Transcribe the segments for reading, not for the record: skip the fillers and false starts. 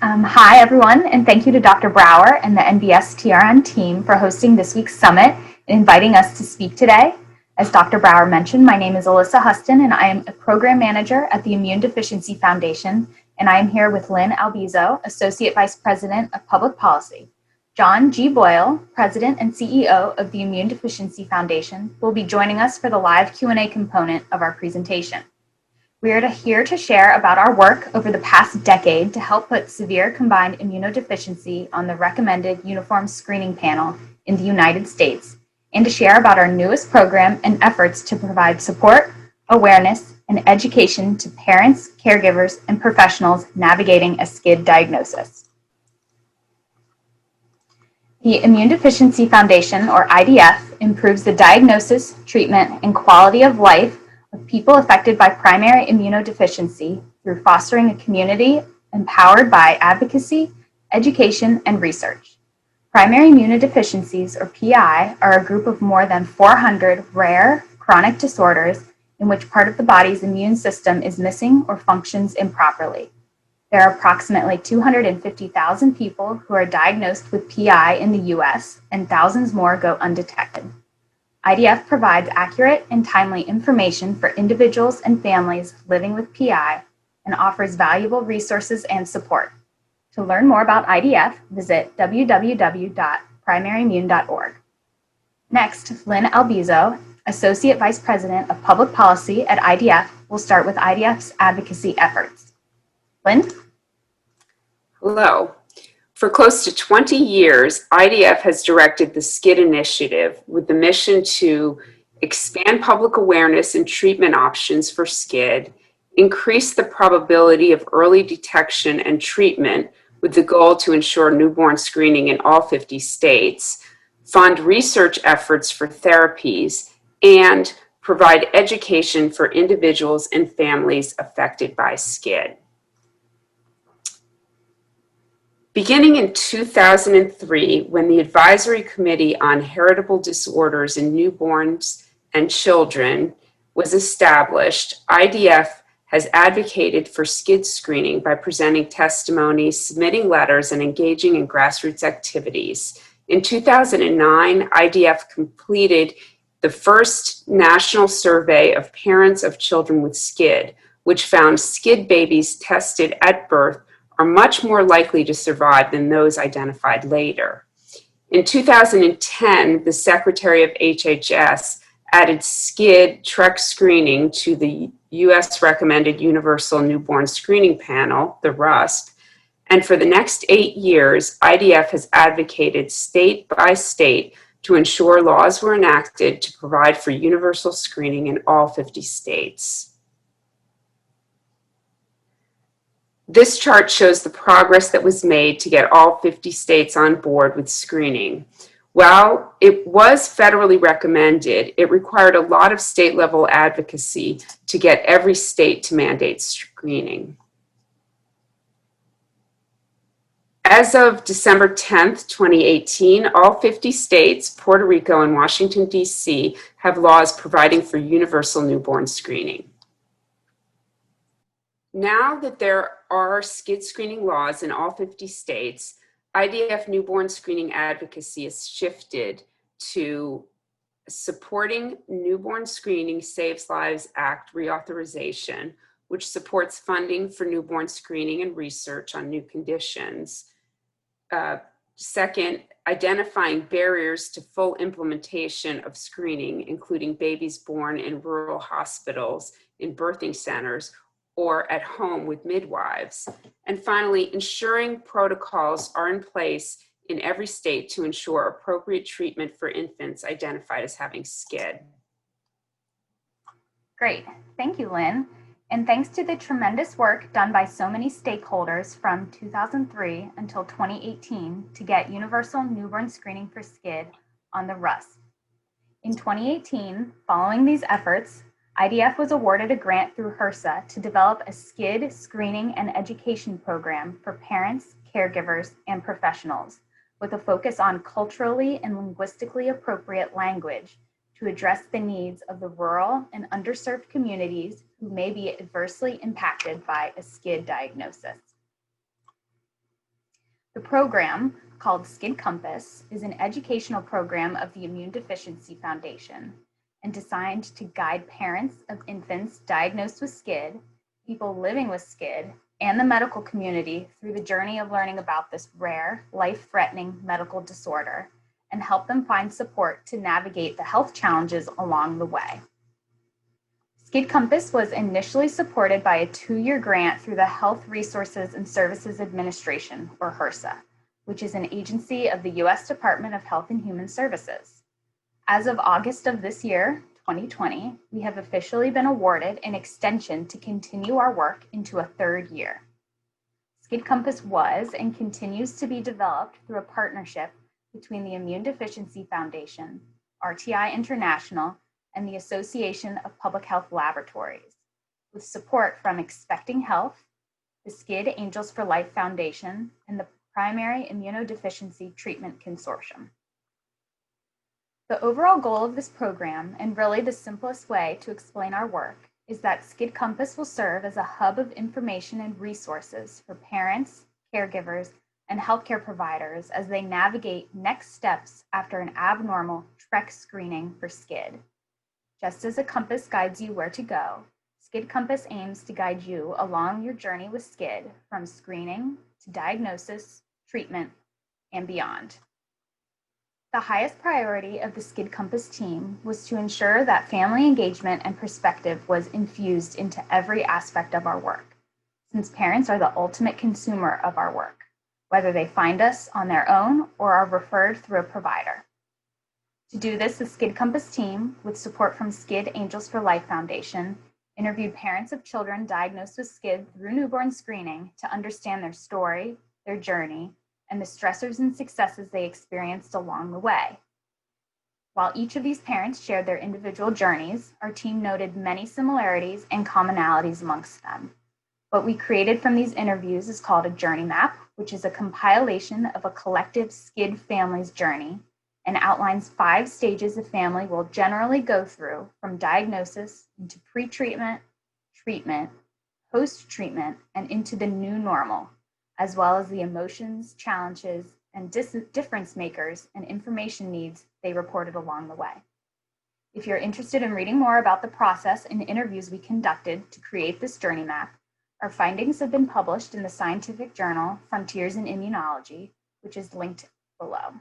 Hi, everyone, and thank you to Dr. Brower and the NBSTRN team for hosting this week's summit and inviting us to speak today. As Dr. Brower mentioned, my name is Alissa Huston, and I am a program manager at the Immune Deficiency Foundation, and I am here with Lynn Albizo, Associate Vice President of Public Policy. John G. Boyle, President and CEO of the Immune Deficiency Foundation, will be joining us for the live Q&A component of our presentation. We are here to share about our work over the past decade to help put severe combined immunodeficiency on the recommended uniform screening panel in the United States, and to share about our newest program and efforts to provide support, awareness, and education to parents, caregivers, and professionals navigating a SCID diagnosis. The Immune Deficiency Foundation, or IDF, improves the diagnosis, treatment, and quality of life of people affected by primary immunodeficiency through fostering a community empowered by advocacy, education, and research. Primary immunodeficiencies, or PI, are a group of more than 400 rare chronic disorders in which part of the body's immune system is missing or functions improperly. There are approximately 250,000 people who are diagnosed with PI in the US, and thousands more go undetected. IDF provides accurate and timely information for individuals and families living with PI and offers valuable resources and support. To learn more about IDF, visit www.primaryimmune.org. Next, Lynn Albizo, Associate Vice President of Public Policy at IDF, will start with IDF's advocacy efforts. Lynn? Hello. For close to 20 years, IDF has directed the SCID initiative with the mission to expand public awareness and treatment options for SCID, increase the probability of early detection and treatment with the goal to ensure newborn screening in all 50 states, fund research efforts for therapies, and provide education for individuals and families affected by SCID. Beginning in 2003, when the Advisory Committee on Heritable Disorders in Newborns and Children was established, IDF has advocated for SCID screening by presenting testimony, submitting letters, and engaging in grassroots activities. In 2009, IDF completed the first national survey of parents of children with SCID, which found SCID babies tested at birth are much more likely to survive than those identified later. In 2010, the Secretary of HHS added SCID TREC screening to the U.S. Recommended Universal Newborn Screening Panel, the RUSP, and for the next 8 years, IDF has advocated state by state to ensure laws were enacted to provide for universal screening in all 50 states. This chart shows the progress that was made to get all 50 states on board with screening. While it was federally recommended, it required a lot of state-level advocacy to get every state to mandate screening. As of December 10th, 2018, all 50 states, Puerto Rico, and Washington, D.C. have laws providing for universal newborn screening. Now that there are SCID screening laws in all 50 states, IDF newborn screening advocacy has shifted to supporting Newborn Screening Saves Lives Act reauthorization, which supports funding for newborn screening and research on new conditions. Second, identifying barriers to full implementation of screening, including babies born in rural hospitals, in birthing centers, or at home with midwives. And finally, ensuring protocols are in place in every state to ensure appropriate treatment for infants identified as having SCID. Great, thank you, Lynn. And thanks to the tremendous work done by so many stakeholders from 2003 until 2018 to get universal newborn screening for SCID on the RUSP. In 2018, following these efforts, IDF was awarded a grant through HRSA to develop a SCID screening and education program for parents, caregivers, and professionals, with a focus on culturally and linguistically appropriate language to address the needs of the rural and underserved communities who may be adversely impacted by a SCID diagnosis. The program, called SCID Compass, is an educational program of the Immune Deficiency Foundation and designed to guide parents of infants diagnosed with SCID, people living with SCID, and the medical community through the journey of learning about this rare, life-threatening medical disorder and help them find support to navigate the health challenges along the way. SCID Compass was initially supported by a 2-year grant through the Health Resources and Services Administration, or HRSA, which is an agency of the U.S. Department of Health and Human Services. As of August of this year, 2020, we have officially been awarded an extension to continue our work into a 3rd year. SCID Compass was and continues to be developed through a partnership between the Immune Deficiency Foundation, RTI International, and the Association of Public Health Laboratories, with support from Expecting Health, the SCID Angels for Life Foundation, and the Primary Immunodeficiency Treatment Consortium. The overall goal of this program, and really the simplest way to explain our work, is that SCID Compass will serve as a hub of information and resources for parents, caregivers, and healthcare providers as they navigate next steps after an abnormal TREC screening for SCID. Just as a compass guides you where to go, SCID Compass aims to guide you along your journey with SCID from screening to diagnosis, treatment, and beyond. The highest priority of the SCID Compass team was to ensure that family engagement and perspective was infused into every aspect of our work, since parents are the ultimate consumer of our work, whether they find us on their own or are referred through a provider. To do this, the SCID Compass team, with support from SCID Angels for Life Foundation, interviewed parents of children diagnosed with SCID through newborn screening to understand their story, their journey, and the stressors and successes they experienced along the way. While each of these parents shared their individual journeys, our team noted many similarities and commonalities amongst them. What we created from these interviews is called a journey map, which is a compilation of a collective SCID family's journey and outlines 5 stages a family will generally go through from diagnosis into pre-treatment, treatment, post-treatment, and into the new normal, as well as the emotions, challenges, and difference makers and information needs they reported along the way. If you're interested in reading more about the process and interviews we conducted to create this journey map, our findings have been published in the scientific journal Frontiers in Immunology, which is linked below.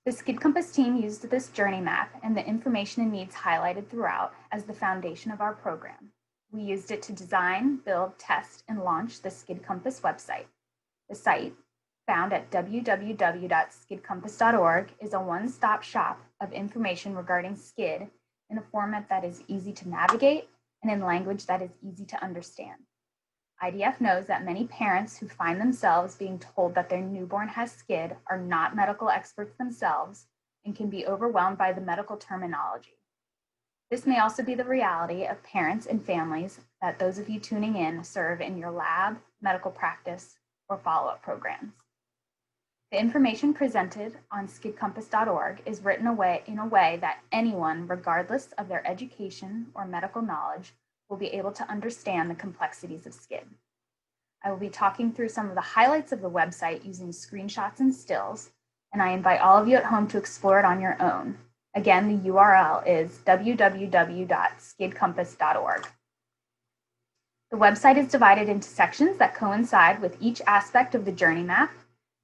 The SCID Compass team used this journey map and the information and needs highlighted throughout as the foundation of our program. We used it to design, build, test, and launch the SCID Compass website. The site, found at www.scidcompass.org, is a one-stop shop of information regarding SCID in a format that is easy to navigate and in language that is easy to understand. IDF knows that many parents who find themselves being told that their newborn has SCID are not medical experts themselves and can be overwhelmed by the medical terminology. This may also be the reality of parents and families that those of you tuning in serve in your lab, medical practice, or follow-up programs. The information presented on scidcompass.org is written in a way that anyone, regardless of their education or medical knowledge, will be able to understand the complexities of SCID. I will be talking through some of the highlights of the website using screenshots and stills, and I invite all of you at home to explore it on your own. Again, the URL is www.scidcompass.org. The website is divided into sections that coincide with each aspect of the journey map.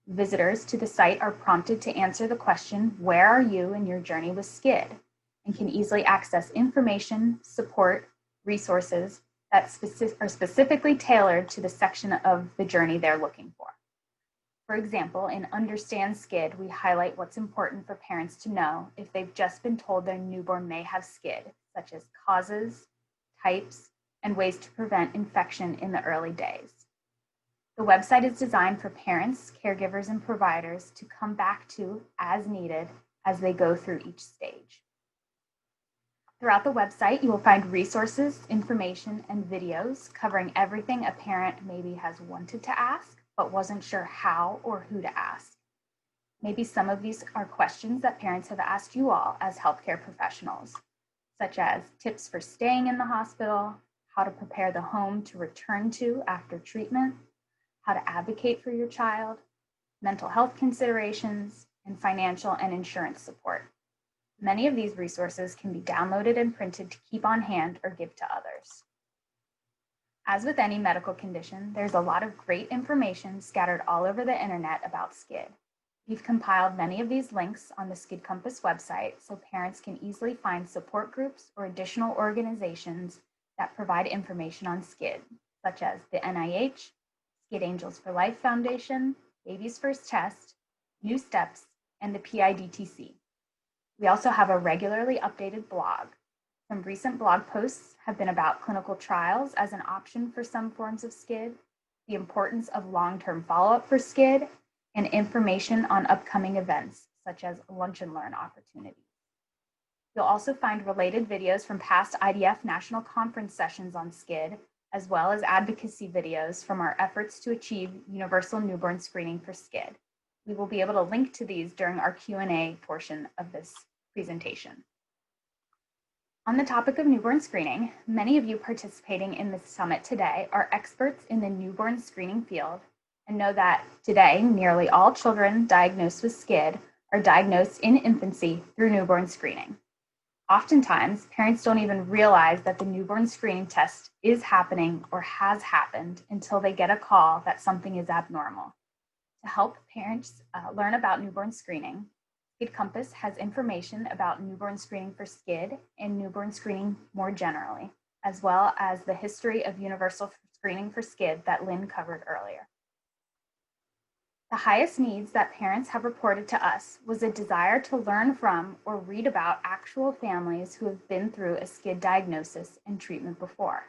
Visitors to the site are prompted to answer the question, where are you in your journey with SCID? And can easily access information, support, resources that are specifically tailored to the section of the journey they're looking for. For example, in Understand SCID, we highlight what's important for parents to know if they've just been told their newborn may have SCID, such as causes, types, and ways to prevent infection in the early days. The website is designed for parents, caregivers, and providers to come back to as needed as they go through each stage. Throughout the website, you will find resources, information, and videos covering everything a parent maybe has wanted to ask, but wasn't sure how or who to ask. Maybe some of these are questions that parents have asked you all as healthcare professionals, such as tips for staying in the hospital, how to prepare the home to return to after treatment, how to advocate for your child, mental health considerations, and financial and insurance support. Many of these resources can be downloaded and printed to keep on hand or give to others. As with any medical condition, there's a lot of great information scattered all over the internet about SCID. We've compiled many of these links on the SCID Compass website so parents can easily find support groups or additional organizations that provide information on SCID, such as the NIH, SCID Angels for Life Foundation, Baby's First Test, New Steps, and the PIDTC. We also have a regularly updated blog. Some recent blog posts have been about clinical trials as an option for some forms of SCID, the importance of long-term follow-up for SCID, and information on upcoming events, such as lunch and learn opportunities. You'll also find related videos from past IDF national conference sessions on SCID, as well as advocacy videos from our efforts to achieve universal newborn screening for SCID. We will be able to link to these during our Q&A portion of this presentation. On the topic of newborn screening, many of you participating in this summit today are experts in the newborn screening field and know that today, nearly all children diagnosed with SCID are diagnosed in infancy through newborn screening. Oftentimes, parents don't even realize that the newborn screening test is happening or has happened until they get a call that something is abnormal. To help parents learn about newborn screening, SCID Compass has information about newborn screening for SCID and newborn screening more generally, as well as the history of universal screening for SCID that Lynn covered earlier. The highest needs that parents have reported to us was a desire to learn from or read about actual families who have been through a SCID diagnosis and treatment before.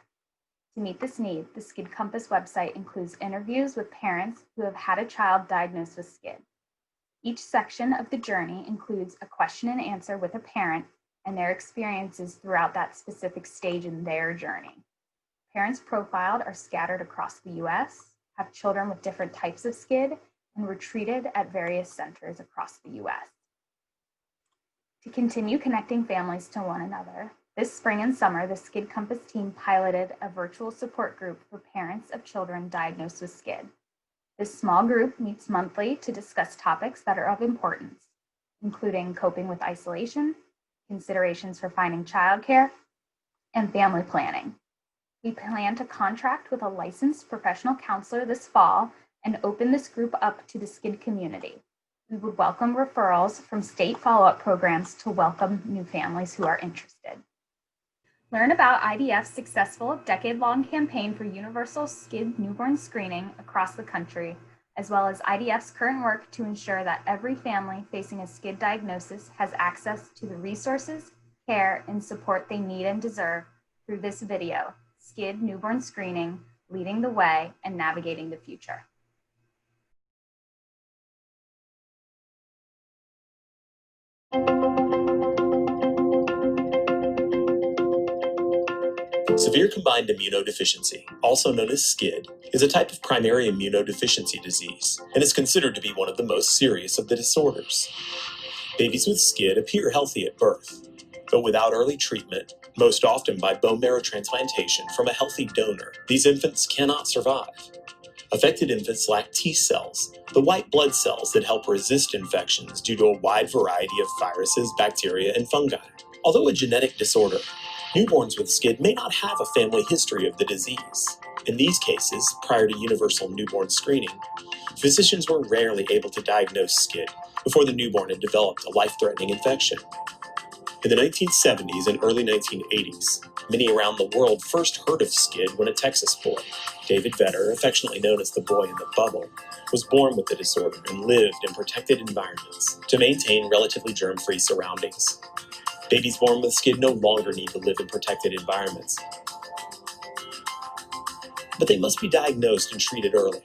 To meet this need, the SCID Compass website includes interviews with parents who have had a child diagnosed with SCID. Each section of the journey includes a question and answer with a parent and their experiences throughout that specific stage in their journey. Parents profiled are scattered across the US, have children with different types of SCID, and were treated at various centers across the US. To continue connecting families to one another, this spring and summer, the SCID Compass team piloted a virtual support group for parents of children diagnosed with SCID. This small group meets monthly to discuss topics that are of importance, including coping with isolation, considerations for finding childcare, and family planning. We plan to contract with a licensed professional counselor this fall and open this group up to the SCID community. We would welcome referrals from state follow-up programs to welcome new families who are interested. Learn about IDF's successful decade-long campaign for universal SCID newborn screening across the country, as well as IDF's current work to ensure that every family facing a SCID diagnosis has access to the resources, care, and support they need and deserve through this video, SCID Newborn Screening, Leading the Way and Navigating the Future. Severe combined immunodeficiency, also known as SCID, is a type of primary immunodeficiency disease and is considered to be one of the most serious of the disorders. Babies with SCID appear healthy at birth, but without early treatment, most often by bone marrow transplantation from a healthy donor, these infants cannot survive. Affected infants lack T cells, the white blood cells that help resist infections due to a wide variety of viruses, bacteria, and fungi. Although a genetic disorder, newborns with SCID may not have a family history of the disease. In these cases, prior to universal newborn screening, physicians were rarely able to diagnose SCID before the newborn had developed a life-threatening infection. In the 1970s and early 1980s, many around the world first heard of SCID when a Texas boy, David Vetter, affectionately known as the boy in the bubble, was born with the disorder and lived in protected environments to maintain relatively germ-free surroundings. Babies born with SCID no longer need to live in protected environments, but they must be diagnosed and treated early.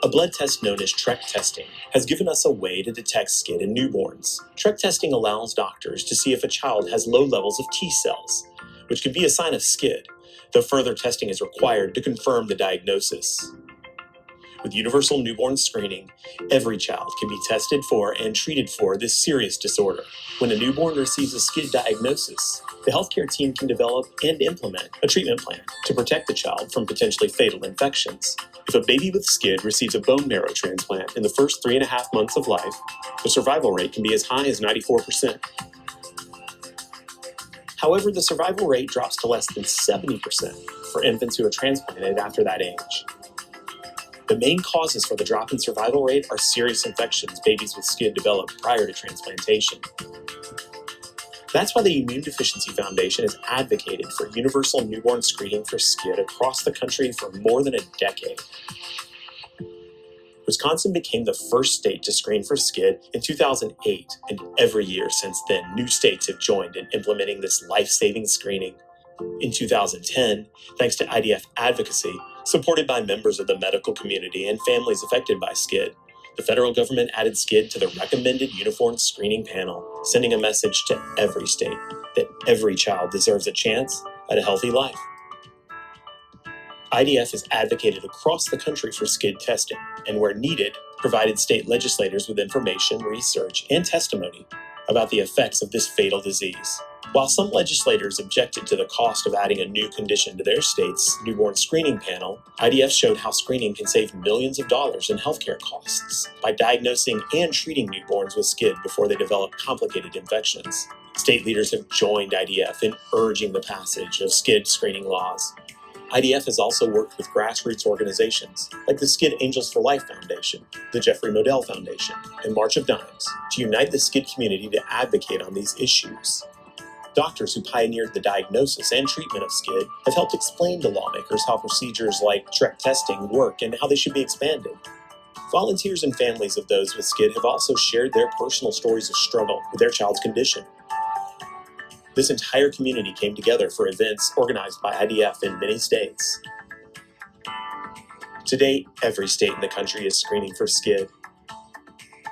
A blood test known as TREC testing has given us a way to detect SCID in newborns. TREC testing allows doctors to see if a child has low levels of T cells, which can be a sign of SCID, though further testing is required to confirm the diagnosis. With universal newborn screening, every child can be tested for and treated for this serious disorder. When a newborn receives a SCID diagnosis, the healthcare team can develop and implement a treatment plan to protect the child from potentially fatal infections. If a baby with SCID receives a bone marrow transplant in the first 3.5 months of life, the survival rate can be as high as 94%. However, the survival rate drops to less than 70% for infants who are transplanted after that age. The main causes for the drop in survival rate are serious infections babies with SCID develop prior to transplantation. That's why the Immune Deficiency Foundation has advocated for universal newborn screening for SCID across the country for more than a decade. Wisconsin became the first state to screen for SCID in 2008, and every year since then, new states have joined in implementing this life-saving screening. In 2010, thanks to IDF advocacy, supported by members of the medical community and families affected by SCID, the federal government added SCID to the recommended uniform screening panel, sending a message to every state that every child deserves a chance at a healthy life. IDF has advocated across the country for SCID testing, and where needed, provided state legislators with information, research, and testimony about the effects of this fatal disease. While some legislators objected to the cost of adding a new condition to their state's newborn screening panel, IDF showed how screening can save millions of dollars in healthcare costs by diagnosing and treating newborns with SCID before they develop complicated infections. State leaders have joined IDF in urging the passage of SCID screening laws. IDF has also worked with grassroots organizations like the SCID Angels for Life Foundation, the Jeffrey Modell Foundation, and March of Dimes to unite the SCID community to advocate on these issues. Doctors who pioneered the diagnosis and treatment of SCID have helped explain to lawmakers how procedures like TREC testing work and how they should be expanded. Volunteers and families of those with SCID have also shared their personal stories of struggle with their child's condition. This entire community came together for events organized by IDF in many states. Today, every state in the country is screening for SCID.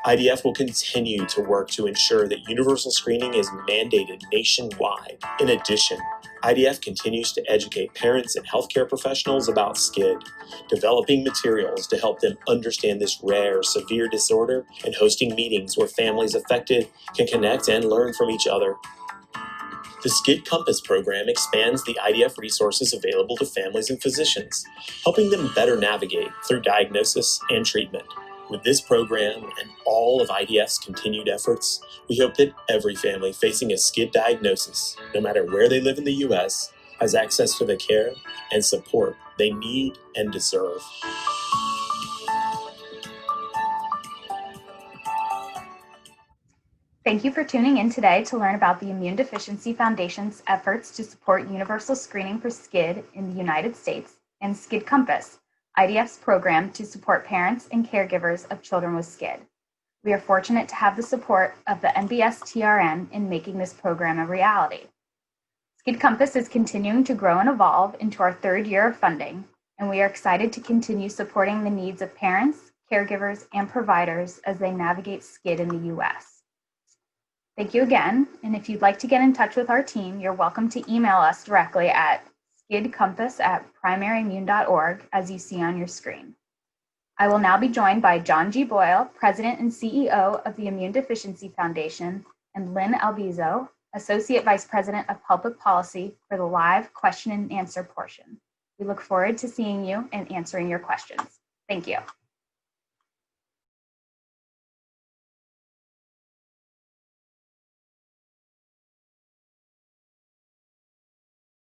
IDF will continue to work to ensure that universal screening is mandated nationwide. In addition, IDF continues to educate parents and healthcare professionals about SCID, developing materials to help them understand this rare, severe disorder, and hosting meetings where families affected can connect and learn from each other. The SCID Compass program expands the IDF resources available to families and physicians, helping them better navigate through diagnosis and treatment. With this program and all of IDF's continued efforts, we hope that every family facing a SCID diagnosis, no matter where they live in the U.S., has access to the care and support they need and deserve. Thank you for tuning in today to learn about the Immune Deficiency Foundation's efforts to support universal screening for SCID in the United States and SCID Compass, IDF's program to support parents and caregivers of children with SCID. We are fortunate to have the support of the NBSTRN in making this program a reality. SCID Compass is continuing to grow and evolve into our third year of funding, and we are excited to continue supporting the needs of parents, caregivers, and providers as they navigate SCID in the U.S. Thank you again, and if you'd like to get in touch with our team, you're welcome to email us directly at scidcompass@primaryimmune.org, as you see on your screen. I will now be joined by John G. Boyle, President and CEO of the Immune Deficiency Foundation, and Lynn Albizo, Associate Vice President of Public Policy, for the live question and answer portion. We look forward to seeing you and answering your questions. Thank you.